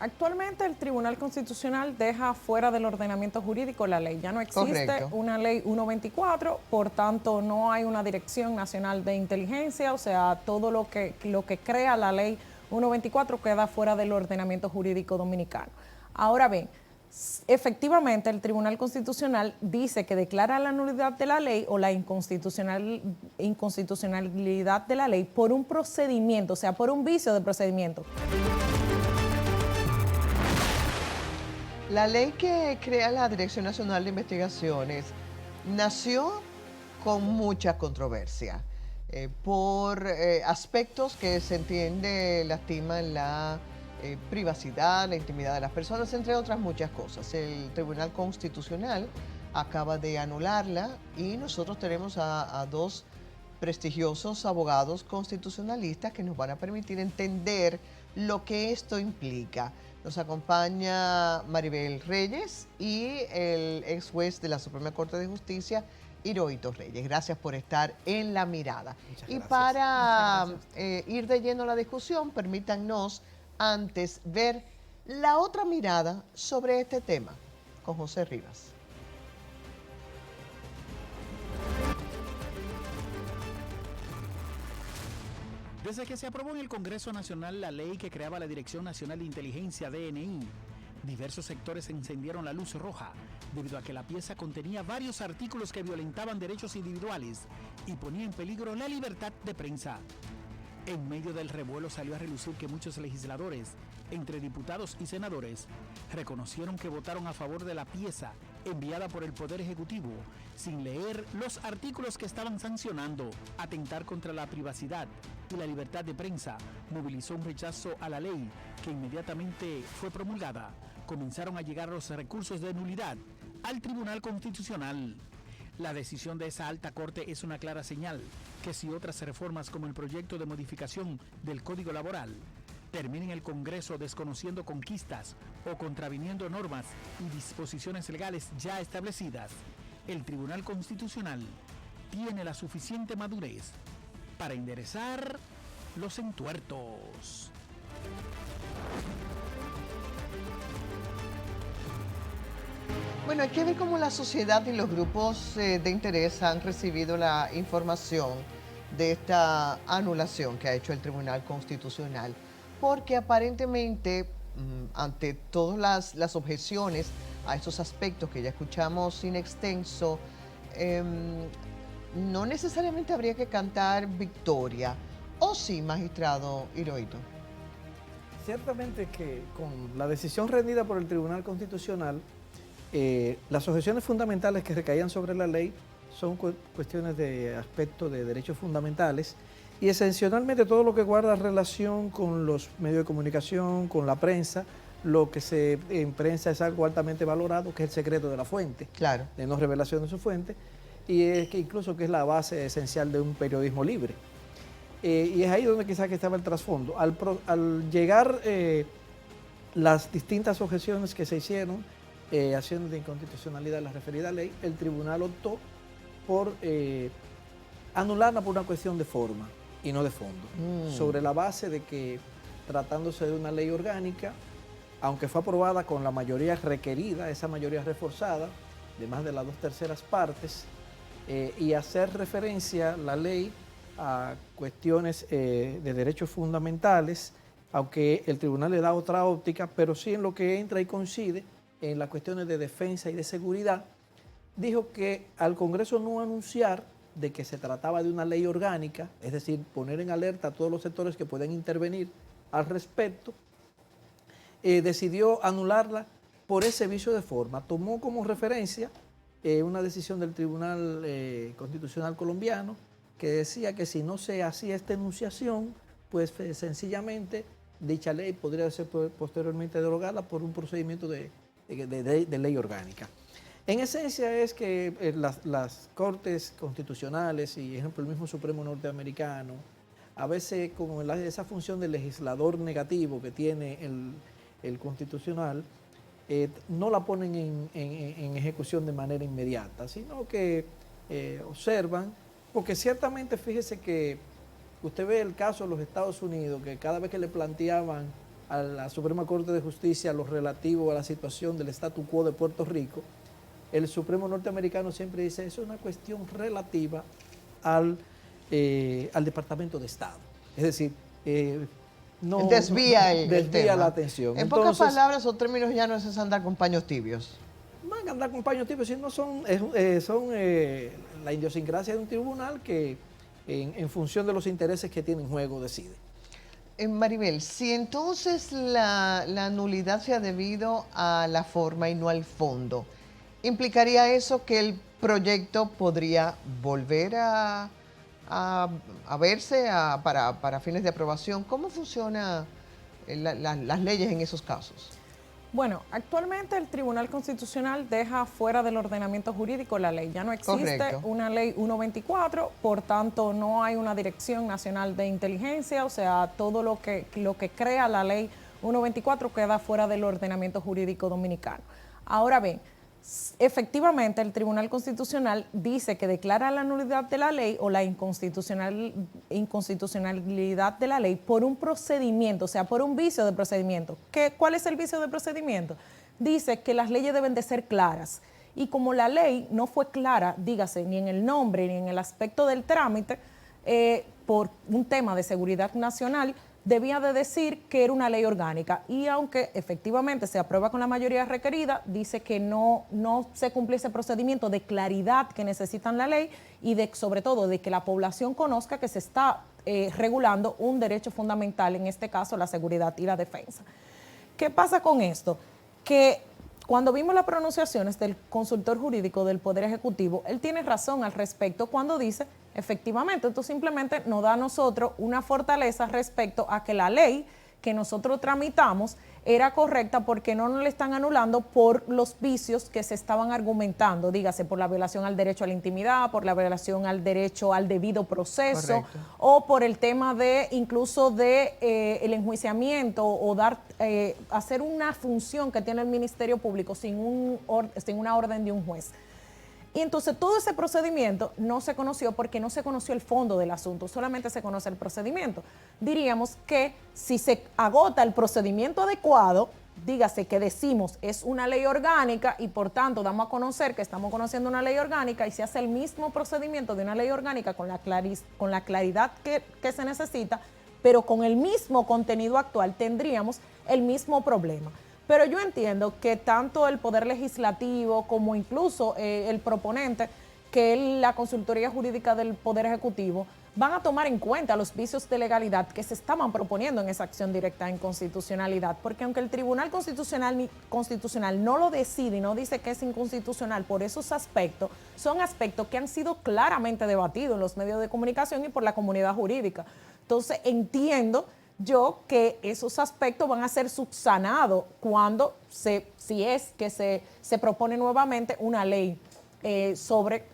Actualmente el Tribunal Constitucional deja fuera del ordenamiento jurídico la ley. Ya no existe Correcto. una ley 124, por tanto no hay una Dirección Nacional de Inteligencia, o sea, todo lo que crea la ley 124 queda fuera del ordenamiento jurídico dominicano. Ahora bien, efectivamente el Tribunal Constitucional dice que declara la nulidad de la ley o la inconstitucionalidad de la ley por un procedimiento, o sea, por un vicio de procedimiento. La ley que crea la Dirección Nacional de Investigaciones nació con mucha controversia por aspectos que se entiende lastiman la privacidad, la intimidad de las personas, entre otras muchas cosas. El Tribunal Constitucional acaba de anularla y nosotros tenemos a dos prestigiosos abogados constitucionalistas que nos van a permitir entender lo que esto implica. Nos acompaña Maribel Reyes y el ex juez de la Suprema Corte de Justicia, Hirohito Reyes. Gracias por estar en La Mirada. Muchas Y gracias. para ir de lleno a la discusión, permítanos antes ver la otra mirada sobre este tema con José Rivas. Desde que se aprobó en el Congreso Nacional la ley que creaba la Dirección Nacional de Inteligencia DNI, diversos sectores encendieron la luz roja debido a que la pieza contenía varios artículos que violentaban derechos individuales y ponía en peligro la libertad de prensa. En medio del revuelo salió a relucir que muchos legisladores, entre diputados y senadores, reconocieron que votaron a favor de la pieza enviada por el Poder Ejecutivo sin leer los artículos que estaban sancionando. Atentar contra la privacidad y la libertad de prensa movilizó un rechazo a la ley que inmediatamente fue promulgada. Comenzaron a llegar los recursos de nulidad al Tribunal Constitucional. La decisión de esa alta corte es una clara señal que si otras reformas como el proyecto de modificación del Código Laboral terminen el Congreso desconociendo conquistas o contraviniendo normas y disposiciones legales ya establecidas, el Tribunal Constitucional tiene la suficiente madurez para enderezar los entuertos. Bueno, hay que ver cómo la sociedad y los grupos de interés han recibido la información de esta anulación que ha hecho el Tribunal Constitucional, porque aparentemente, ante todas las objeciones a estos aspectos que ya escuchamos in extenso, no necesariamente habría que cantar victoria. ¿O sí, magistrado Hirohito? Ciertamente que con la decisión rendida por el Tribunal Constitucional, las objeciones fundamentales que recaían sobre la ley son cuestiones de aspecto de derechos fundamentales y excepcionalmente todo lo que guarda relación con los medios de comunicación, con la prensa. Lo que en prensa es algo altamente valorado, que es el secreto de la fuente, Claro. de no revelación de su fuente, y es que incluso que es la base esencial de un periodismo libre. Y es ahí donde quizás que estaba el trasfondo. Al llegar las distintas objeciones que se hicieron, acciones de inconstitucionalidad de la referida ley, el tribunal optó por anularla por una cuestión de forma y no de fondo, sobre la base de que, tratándose de una ley orgánica, aunque fue aprobada con la mayoría requerida, esa mayoría reforzada, de más de las 2/3 partes, y hacer referencia la ley a cuestiones de derechos fundamentales, aunque el tribunal le da otra óptica, pero sí en lo que entra y coincide en las cuestiones de defensa y de seguridad, dijo que al Congreso no anunciar de que se trataba de una ley orgánica, es decir, poner en alerta a todos los sectores que pueden intervenir al respecto, decidió anularla por ese vicio de forma. Tomó como referencia una decisión del Tribunal Constitucional colombiano que decía que si no se hacía esta enunciación, pues sencillamente dicha ley podría ser posteriormente derogada por un procedimiento de ley orgánica. En esencia es que las cortes constitucionales y, por ejemplo, el mismo Supremo norteamericano, a veces como esa función de legislador negativo que tiene el constitucional, no la ponen en ejecución de manera inmediata, sino que observan, porque ciertamente fíjese que usted ve el caso de los Estados Unidos, que cada vez que le planteaban a la Suprema Corte de Justicia lo relativo a la situación del statu quo de Puerto Rico, el Supremo norteamericano siempre dice eso es una cuestión relativa al Departamento de Estado. Es decir, desvía el tema. la atención. En pocas palabras o términos llanos es andar con paños tibios. Van a andar con paños tibios, sino son la idiosincrasia de un tribunal que en función de los intereses que tiene en juego decide. Maribel, si entonces la nulidad se ha debido a la forma y no al fondo, ¿implicaría eso que el proyecto podría volver a verse para fines de aprobación? ¿Cómo funcionan las leyes en esos casos? Bueno, actualmente el Tribunal Constitucional deja fuera del ordenamiento jurídico la ley. Ya no existe una ley 124, por tanto no hay una Dirección Nacional de Inteligencia, o sea, todo lo que crea la ley 124 queda fuera del ordenamiento jurídico dominicano. Ahora bien, efectivamente el Tribunal Constitucional dice que declara la nulidad de la ley o la inconstitucionalidad de la ley por un procedimiento, o sea, por un vicio de procedimiento. ¿Cuál es el vicio de procedimiento? Dice que las leyes deben de ser claras y como la ley no fue clara, dígase, ni en el nombre ni en el aspecto del trámite, por un tema de seguridad nacional, debía de decir que era una ley orgánica y aunque efectivamente se aprueba con la mayoría requerida, dice que no se cumple ese procedimiento de claridad que necesitan la ley y sobre todo de que la población conozca que se está regulando un derecho fundamental, en este caso la seguridad y la defensa. ¿Qué pasa con esto? Que cuando vimos las pronunciaciones del consultor jurídico del Poder Ejecutivo, él tiene razón al respecto cuando dice, efectivamente, esto simplemente nos da a nosotros una fortaleza respecto a que la ley que nosotros tramitamos era correcta porque no nos la están anulando por los vicios que se estaban argumentando, dígase, por la violación al derecho a la intimidad, por la violación al derecho al debido proceso, correcto, o por el tema de incluso de el enjuiciamiento o hacer una función que tiene el Ministerio Público sin una orden de un juez. Y entonces todo ese procedimiento no se conoció porque no se conoció el fondo del asunto, solamente se conoce el procedimiento. Diríamos que si se agota el procedimiento adecuado, dígase que decimos es una ley orgánica y por tanto damos a conocer que estamos conociendo una ley orgánica y se hace el mismo procedimiento de una ley orgánica con la claridad que se necesita, pero con el mismo contenido actual tendríamos el mismo problema. Pero yo entiendo que tanto el Poder Legislativo como incluso el proponente, que es la Consultoría Jurídica del Poder Ejecutivo, van a tomar en cuenta los vicios de legalidad que se estaban proponiendo en esa acción directa de inconstitucionalidad, porque aunque el Tribunal Constitucional no lo decide y no dice que es inconstitucional por esos aspectos, son aspectos que han sido claramente debatidos en los medios de comunicación y por la comunidad jurídica. Entonces entiendo yo que esos aspectos van a ser subsanados cuando si es que se propone nuevamente una ley sobre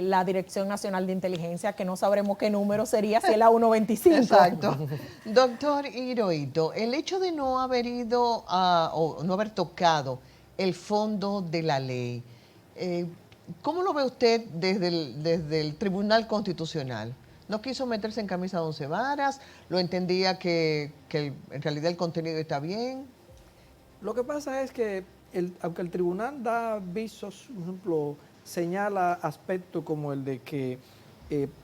la Dirección Nacional de Inteligencia, que no sabremos qué número sería, si es la 125. Exacto. Doctor Hirohito, el hecho de no haber ido o no haber tocado el fondo de la ley, ¿cómo lo ve usted desde el Tribunal Constitucional? No quiso meterse en camisa de 11 varas, lo entendía que en realidad el contenido está bien. Lo que pasa es que, aunque el tribunal da visos, por ejemplo, señala aspectos como el de que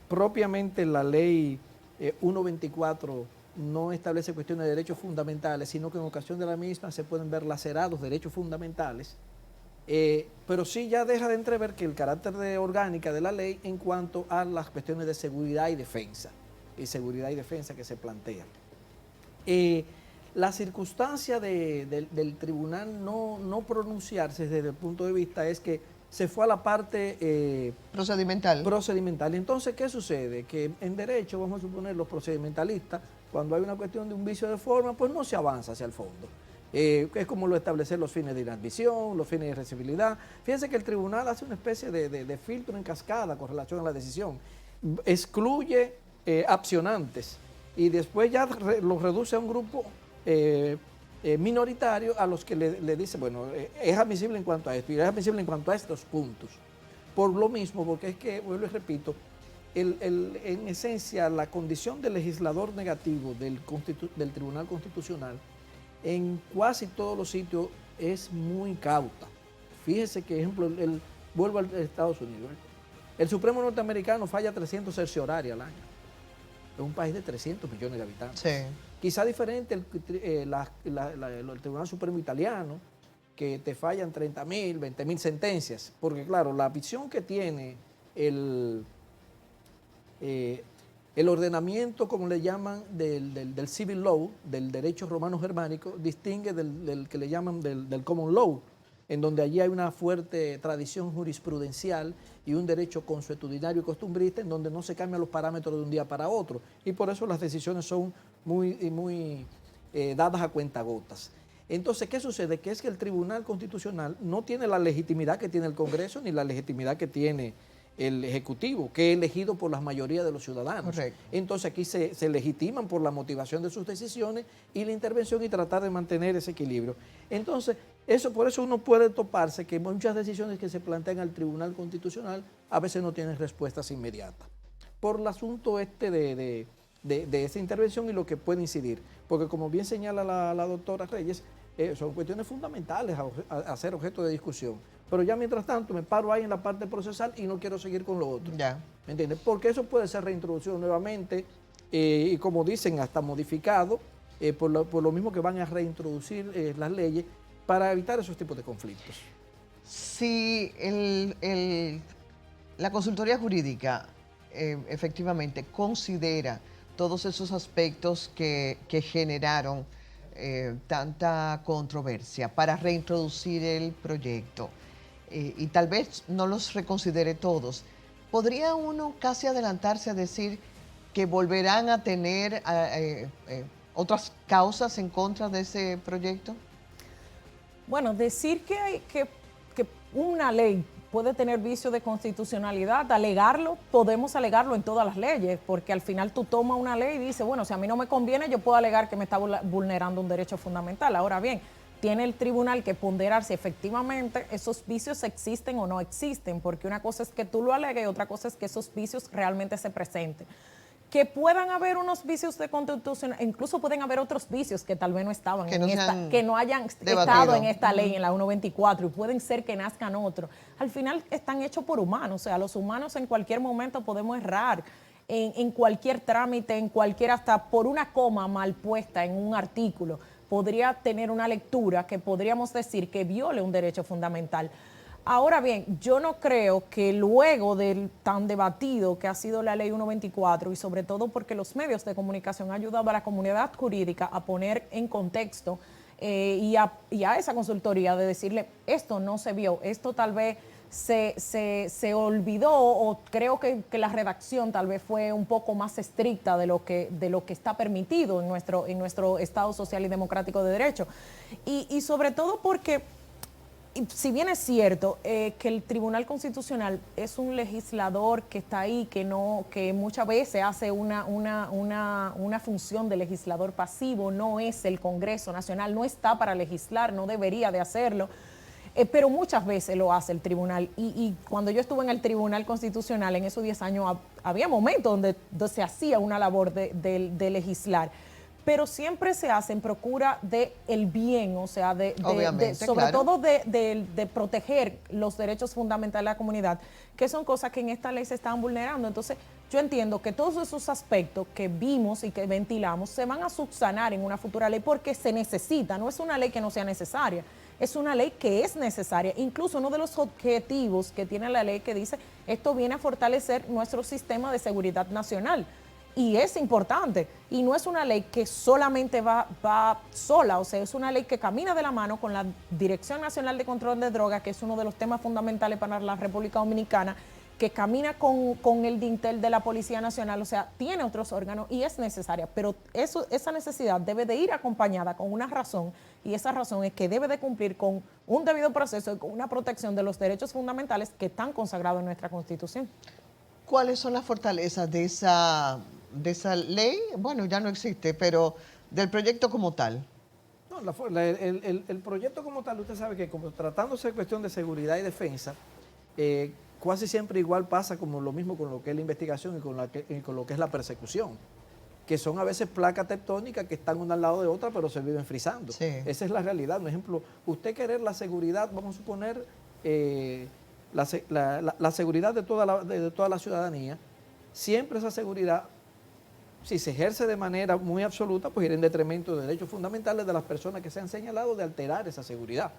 propiamente la ley 124 no establece cuestiones de derechos fundamentales, sino que en ocasión de la misma se pueden ver lacerados derechos fundamentales, pero sí ya deja de entrever que el carácter de orgánica de la ley en cuanto a las cuestiones de seguridad y defensa que se plantean. La circunstancia del tribunal no pronunciarse desde el punto de vista es que se fue a la parte procedimental. Entonces, ¿qué sucede? Que en derecho, vamos a suponer, los procedimentalistas, cuando hay una cuestión de un vicio de forma, pues no se avanza hacia el fondo. Es como lo establecer los fines de inadmisión, los fines de irrecibilidad. Fíjense que el tribunal hace una especie de filtro en cascada con relación a la decisión. Excluye accionantes y después ya los reduce a un grupo minoritario a los que le dice, bueno, es admisible en cuanto a esto y es admisible en cuanto a estos puntos. Por lo mismo, porque es que, vuelvo y repito, en esencia la condición del legislador negativo del Tribunal Constitucional en casi todos los sitios es muy cauta. Fíjese que, ejemplo, vuelvo a Estados Unidos. El Supremo norteamericano falla 300 cerciorarias al año. Es un país de 300 millones de habitantes. Sí. Quizá diferente el Tribunal Supremo italiano, que te fallan 30.000, 20.000 sentencias. Porque, claro, la visión que tiene el ordenamiento, como le llaman, del civil law, del derecho romano germánico, distingue del que le llaman del common law, en donde allí hay una fuerte tradición jurisprudencial y un derecho consuetudinario y costumbrista, en donde no se cambian los parámetros de un día para otro. Y por eso las decisiones son muy dadas a cuentagotas. Entonces, ¿qué sucede? Que es que el Tribunal Constitucional no tiene la legitimidad que tiene el Congreso ni la legitimidad que tiene el Ejecutivo, que es elegido por la mayoría de los ciudadanos. Correcto. Entonces aquí se legitiman por la motivación de sus decisiones y la intervención y tratar de mantener ese equilibrio. Entonces, por eso uno puede toparse que muchas decisiones que se plantean al Tribunal Constitucional a veces no tienen respuestas inmediatas. Por el asunto de esa intervención y lo que puede incidir. Porque como bien señala la doctora Reyes, son cuestiones fundamentales a ser objeto de discusión. Pero ya mientras tanto me paro ahí en la parte procesal y no quiero seguir con lo otro. Ya. ¿Me entiendes? Porque eso puede ser reintroducido nuevamente y como dicen, hasta modificado, por lo mismo que van a reintroducir las leyes para evitar esos tipos de conflictos. Si la consultoría jurídica efectivamente considera todos esos aspectos que generaron tanta controversia para reintroducir el proyecto, y tal vez no los reconsidere todos, ¿podría uno casi adelantarse a decir que volverán a tener otras causas en contra de ese proyecto? Bueno, decir que una ley puede tener vicio de constitucionalidad, alegarlo, podemos alegarlo en todas las leyes, porque al final tú tomas una ley y dices, bueno, si a mí no me conviene, yo puedo alegar que me está vulnerando un derecho fundamental. Ahora bien, tiene el tribunal que ponderar si efectivamente esos vicios existen o no existen, porque una cosa es que tú lo alegues y otra cosa es que esos vicios realmente se presenten. Que puedan haber unos vicios de constitución, incluso pueden haber otros vicios que tal vez no estaban que no hayan estado en esta ley, en la 124, y pueden ser que nazcan otros. Al final están hechos por humanos, o sea, los humanos en cualquier momento podemos errar en cualquier trámite, hasta por una coma mal puesta en un artículo, podría tener una lectura que podríamos decir que viole un derecho fundamental. Ahora bien, yo no creo que luego del tan debatido que ha sido la ley 124 y sobre todo porque los medios de comunicación han ayudado a la comunidad jurídica a poner en contexto y a esa consultoría de decirle esto no se vio, esto tal vez se olvidó o creo que la redacción tal vez fue un poco más estricta de lo que está permitido en nuestro Estado social y democrático de derecho. Y sobre todo porque si bien es cierto que el Tribunal Constitucional es un legislador que está ahí, que muchas veces hace una función de legislador pasivo, no es el Congreso Nacional, no está para legislar, no debería de hacerlo, pero muchas veces lo hace el tribunal. Y cuando yo estuve en el Tribunal Constitucional, en esos 10 años, había momentos donde se hacía una labor de legislar. Pero siempre se hace en procura de el bien, o sea, sobre todo de proteger los derechos fundamentales de la comunidad, que son cosas que en esta ley se están vulnerando. Entonces, yo entiendo que todos esos aspectos que vimos y que ventilamos se van a subsanar en una futura ley porque se necesita, no es una ley que no sea necesaria, es una ley que es necesaria. Incluso uno de los objetivos que tiene la ley que dice, esto viene a fortalecer nuestro sistema de seguridad nacional. Y es importante, y no es una ley que solamente va sola, o sea, es una ley que camina de la mano con la Dirección Nacional de Control de Drogas, que es uno de los temas fundamentales para la República Dominicana, que camina con el DINTEL de la Policía Nacional, o sea, tiene otros órganos y es necesaria, pero esa necesidad debe de ir acompañada con una razón, y esa razón es que debe de cumplir con un debido proceso y con una protección de los derechos fundamentales que están consagrados en nuestra Constitución. ¿Cuáles son las fortalezas de esa ley? Bueno, ya no existe, pero del proyecto como tal. No, el proyecto como tal, usted sabe que como tratándose de cuestión de seguridad y defensa, casi siempre igual pasa como lo mismo con lo que es la investigación y con lo que es la persecución. que son a veces placas tectónicas que están una al lado de otra, pero se viven frizando. Sí. Esa es la realidad. Por ejemplo, usted querer la seguridad, vamos a suponer, la seguridad de toda la ciudadanía, siempre esa seguridad, si se ejerce de manera muy absoluta, pues irá en detrimento de derechos fundamentales de las personas que se han señalado de alterar esa seguridad.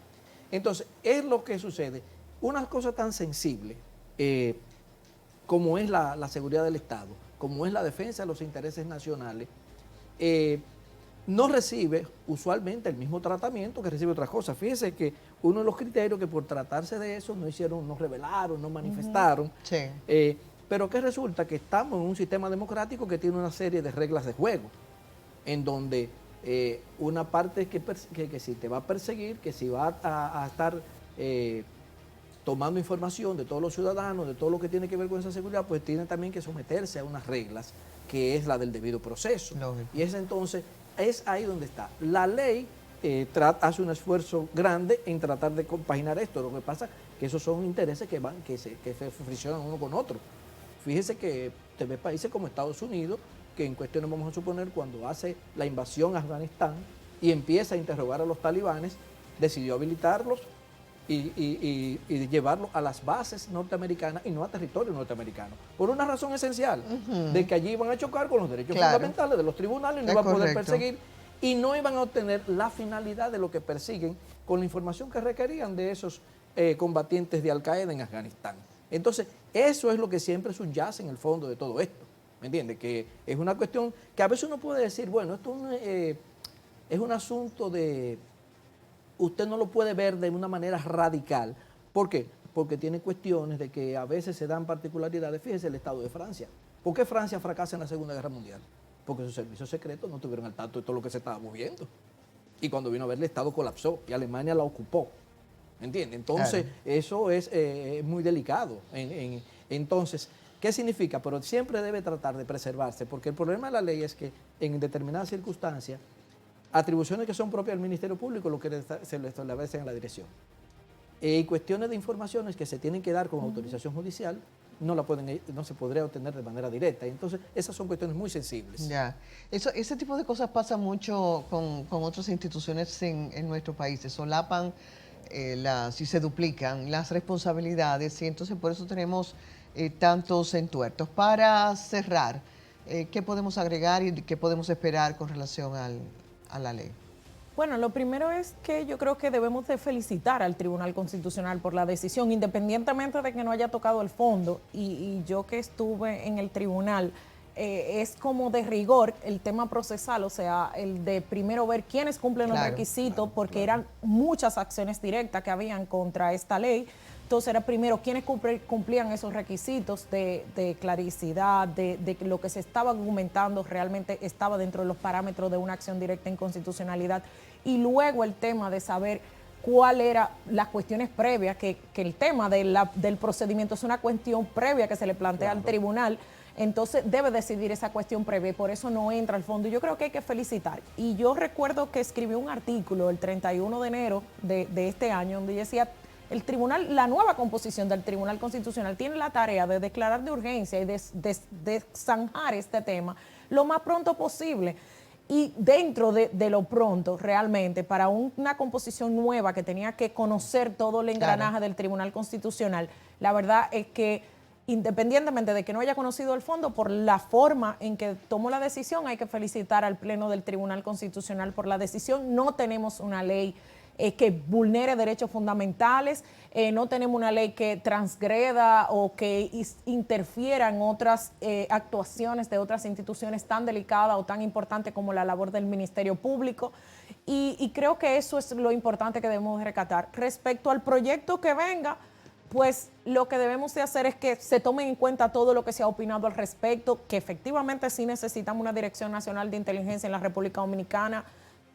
Entonces, es lo que sucede. Una cosa tan sensible como es la seguridad del Estado, como es la defensa de los intereses nacionales, no recibe usualmente el mismo tratamiento que recibe otras cosas. Fíjese que uno de los criterios que por tratarse de eso no revelaron, no manifestaron, Sí. pero que resulta que estamos en un sistema democrático que tiene una serie de reglas de juego, en donde una parte es que si te va a perseguir, que si va a estar tomando información de todos los ciudadanos, de todo lo que tiene que ver con esa seguridad, pues tiene también que someterse a unas reglas, que es la del debido proceso. Lógico. Y es entonces, es ahí donde está. La ley hace un esfuerzo grande en tratar de compaginar esto. Lo que pasa es que esos son intereses que se friccionan uno con otro. Fíjese que te ve países como Estados Unidos, que en cuestiones vamos a suponer cuando hace la invasión a Afganistán y empieza a interrogar a los talibanes, decidió habilitarlos y llevarlos a las bases norteamericanas y no a territorio norteamericano. Por una razón esencial, de que allí iban a chocar con los derechos fundamentales de los tribunales, no Es iban a poder correcto. perseguir y no iban a obtener la finalidad de lo que persiguen con la información que requerían de esos combatientes de Al-Qaeda en Afganistán. Entonces, eso es lo que siempre subyace en el fondo de todo esto. ¿Me entiende? Que es una cuestión que a veces uno puede decir, bueno, esto es un asunto de... Usted no lo puede ver de una manera radical. ¿Por qué? Porque tiene cuestiones de que a veces se dan particularidades. Fíjese el Estado de Francia. ¿Por qué Francia fracasa en la Segunda Guerra Mundial? Porque sus servicios secretos no estuvieron al tanto de todo lo que se estaba moviendo. Y cuando vino a ver, el Estado colapsó y Alemania la ocupó. ¿Me entiende? Entonces, eso es muy delicado. Entonces, ¿qué significa? Pero siempre debe tratar de preservarse, porque el problema de la ley es que en determinadas circunstancias, atribuciones que son propias del Ministerio Público, lo que se le establecen a la dirección. Y cuestiones de informaciones que se tienen que dar con autorización judicial, no se podría obtener de manera directa. Entonces, esas son cuestiones muy sensibles. Ya. Ese tipo de cosas pasa mucho con otras instituciones en nuestro país. Se solapan y se duplican las responsabilidades y entonces por eso tenemos tantos entuertos. Para cerrar, ¿qué podemos agregar y qué podemos esperar con relación a la ley? Bueno, lo primero es que yo creo que debemos de felicitar al Tribunal Constitucional por la decisión, independientemente de que no haya tocado el fondo, y yo que estuve en el tribunal, es como de rigor el tema procesal, o sea, el de primero ver quiénes cumplen los requisitos, porque eran muchas acciones directas que habían contra esta ley. Entonces era primero quiénes cumplían esos requisitos de claricidad, de que lo que se estaba argumentando realmente estaba dentro de los parámetros de una acción directa en constitucionalidad, y luego el tema de saber cuál eran las cuestiones previas, que el tema del procedimiento es una cuestión previa que se le plantea al tribunal. Entonces debe decidir esa cuestión previa y por eso no entra al fondo. Yo creo que hay que felicitar. Y yo recuerdo que escribí un artículo el 31 de enero de este año donde decía, el tribunal, la nueva composición del Tribunal Constitucional tiene la tarea de declarar de urgencia y de zanjar este tema lo más pronto posible. Y dentro de lo pronto, realmente, para una composición nueva que tenía que conocer todo el engranaje del Tribunal Constitucional, la verdad es que independientemente de que no haya conocido el fondo, por la forma en que tomó la decisión, hay que felicitar al Pleno del Tribunal Constitucional por la decisión. No tenemos una ley que vulnere derechos fundamentales, no tenemos una ley que transgreda o que interfiera en otras actuaciones de otras instituciones tan delicadas o tan importantes como la labor del Ministerio Público, y creo que eso es lo importante que debemos de recatar. Respecto al proyecto que venga, pues lo que debemos de hacer es que se tomen en cuenta todo lo que se ha opinado al respecto, que efectivamente sí necesitamos una Dirección Nacional de Inteligencia en la República Dominicana,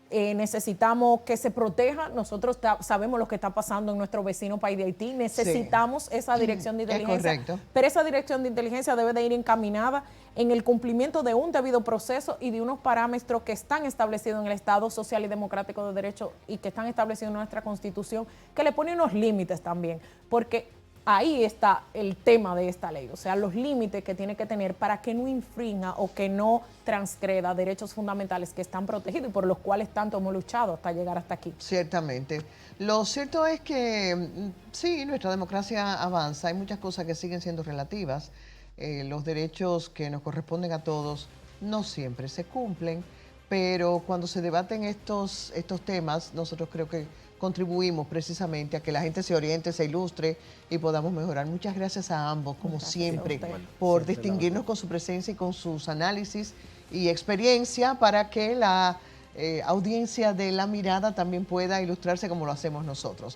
necesitamos que se proteja. Nosotros sabemos lo que está pasando en nuestro vecino país de Haití, necesitamos esa dirección de inteligencia, pero esa dirección de inteligencia debe de ir encaminada en el cumplimiento de un debido proceso y de unos parámetros que están establecidos en el Estado Social y Democrático de Derecho y que están establecidos en nuestra Constitución, que le ponen unos límites también, porque ahí está el tema de esta ley, o sea, los límites que tiene que tener para que no infrinja o que no transgreda derechos fundamentales que están protegidos y por los cuales tanto hemos luchado hasta llegar hasta aquí. Ciertamente. Lo cierto es que sí, nuestra democracia avanza, hay muchas cosas que siguen siendo relativas. Los derechos que nos corresponden a todos no siempre se cumplen, pero cuando se debaten estos temas, nosotros creo que contribuimos precisamente a que la gente se oriente, se ilustre y podamos mejorar. Muchas gracias a ambos, como Gracias siempre, a usted. por Siempre, distinguirnos con su presencia y con sus análisis y experiencia para que la audiencia de La Mirada también pueda ilustrarse como lo hacemos nosotros.